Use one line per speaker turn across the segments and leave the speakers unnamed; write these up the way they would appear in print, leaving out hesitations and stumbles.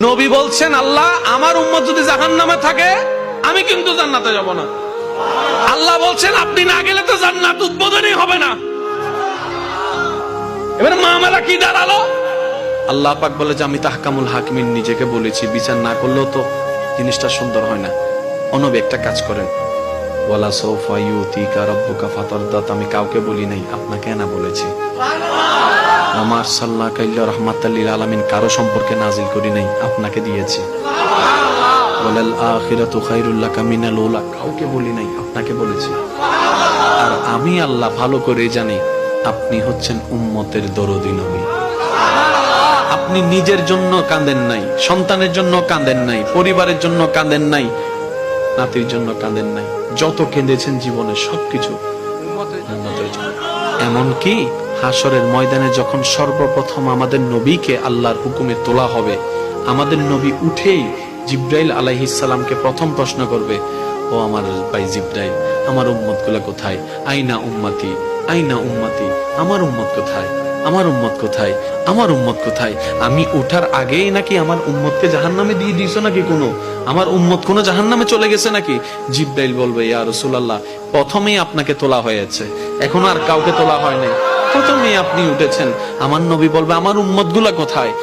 নবী বলছেন, আল্লাহ আমার উম্মত যদি জাহান্নামে থাকে আমি কিন্তু জান্নাতে যাব না। আল্লাহ বলছেন আপনি না গেলে তো জান্নাত উদ্বোধনই হবে না। এবার মামলা কি দাঁড়ালো? আল্লাহ পাক বলে যে আমি তাহকামুল হাকিমিন নিজেকে বলেছি, বিচার না করলেও তো জিনিসটা সুন্দর হয় না। অনবী একটা কাজ করেন, ওয়ালা সাউফা ইউতিকা রাব্বুকা ফাতারদাত, আমি কাউকে বলি নাই, আপনাকে না বলেছি। আমার সাল্লাল্লাহু আলাইহি রাহমাতাল লিল আলামিন কারো সম্পর্কে নাজিল করি নাই, আপনাকে দিয়েছি। ওয়ালাল আখিরাতু খায়রুল লাকা মিনাল উলা, কাউকে বলি নাই, আপনাকে বলেছি। আর আমি আল্লাহ ভালো করে জানি আপনি হচ্ছেন উম্মতের দরদী নবী। আপনি নিজের জন্য কাঁদেন নাই, সন্তানের জন্য কাঁদেন নাই, পরিবারের জন্য কাঁদেন নাই, নাতির জন্য কাঁদেন নাই, যত কেঁদেছেন জীবনে সবকিছু উম্মতের জন্য। এমনকি হাসরের ময়দানে যখন সর্বপ্রথম আমাদের নবীকে আল্লাহর হুকুমে তোলা হবে, আমাদের নবী উঠেই জিব্রাইল আলাইহিস সালামকে প্রথম প্রশ্ন করবে, ও আমার ভাই জিব্রাইল, আমার উম্মত গুলা কোথায়? আইনা উম্মতি, আইনা উম্মতি, আমার উম্মত কোথায়? আমার উম্মত কোথায়? আমার উম্মত কোথায়? আমি ওঠার আগেই নাকি আমার উম্মতকে জাহান্নামে দিয়ে দিয়েছো নাকি? কোনো আমার উম্মত কোনো জাহান্নামে চলে গেছে নাকি? জিব্রাইল বলবে, ইয়া রাসূলুল্লাহ, প্রথমেই আপনাকে তোলা হয়েছে, এখন আর কাউকে তোলা হয় নাই, প্রথমেই আপনি উঠেছেন। আমার নবী বলবে, আমার উম্মত গুলা কোথায়?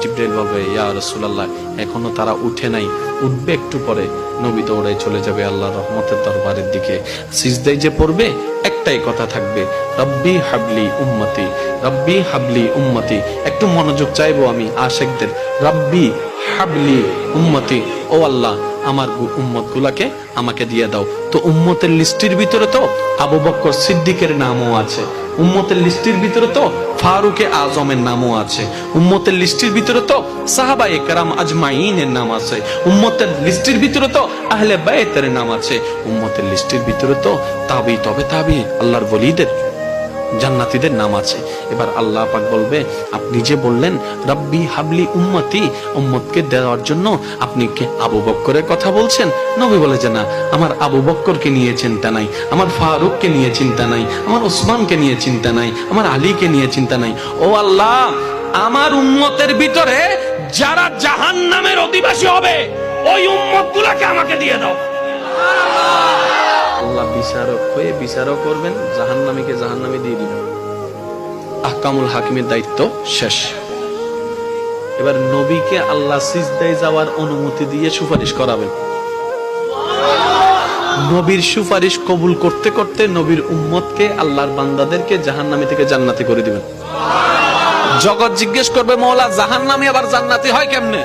জিব্রাইল বলবে, ইয়া রাসূলুল্লাহ, এখনো তারা উঠে নাই, উঠবে একটু পরে। নবী দৌড়ায় চলে যাবে আল্লাহর রহমতের দরবারের দিকে। সিজদায় যে পড়বে একটাই কথা থাকবে, রব্বি হাবলি উম্মতি, রব্বি হাবলি উম্মতি। একটু মনোযোগ চাইবো আমি আশিকদের, রব্বি হাবলি উম্মতি, ও আল্লাহ আমার উম্মত গুলাকে আমাকে দিয়ে দাও। তো উম্মতের লিস্টের ভিতরে তো আবু বকর সিদ্দিকের নামও আছে, উম্মতের লিস্টের ভিতরে তো ফারুকে আজমের নামও আছে, উম্মতের লিস্টের ভিতরে তো সাহাবায়ে কেরাম আজমাইনের নাম আছে, উম্মতের লিস্টের ভিতরে তো আহলে বাইতের নাম আছে, উম্মতের লিস্টের ভিতরে তো তাবি তবে তাবি আল্লাহর ওলিদের জান্নাতীদের নাম আছে। এবার আল্লাহ পাক বলবে, আপনি যে বললেন রব্বি হাবলি উম্মতি, উম্মতকে দেওয়ার জন্য আপনি কি আবু বকরের কথা বলছেন? নবী বলে যে না, আমার আবু বকরকে নিয়ে চিন্তা নাই, আমার ফারুককে নিয়ে চিন্তা নাই, আমার ওসমানকে নিয়ে চিন্তা নাই, আমার আলীকে নিয়ে চিন্তা নাই। ও আল্লাহ, আমার উম্মতের ভিতরে যারা জাহান্নামের অধিবাসী হবে ওই উম্মতগুলোকে আমাকে দিয়ে দাও। আল্লাহ বিচারক হয়ে বিচারক করবেন, জাহান্নামীকে জাহান্নামে দিয়ে দিবেন। আহকামুল হাকিমের দায়িত্ব শেষ। এবার নবীকে আল্লাহ সিজদায় যাওয়ার অনুমতি দিয়ে সুপারিশ করাবেন। নবীর সুপারিশ কবুল করতে করতে নবীর উম্মতকে, আল্লাহর বান্দাদেরকে জাহান্নামী থেকে জান্নাতি করে দিবেন। জগৎ জিজ্ঞেস করবে, মওলা জাহান্নামী আবার জান্নাতি হয় কেমনে?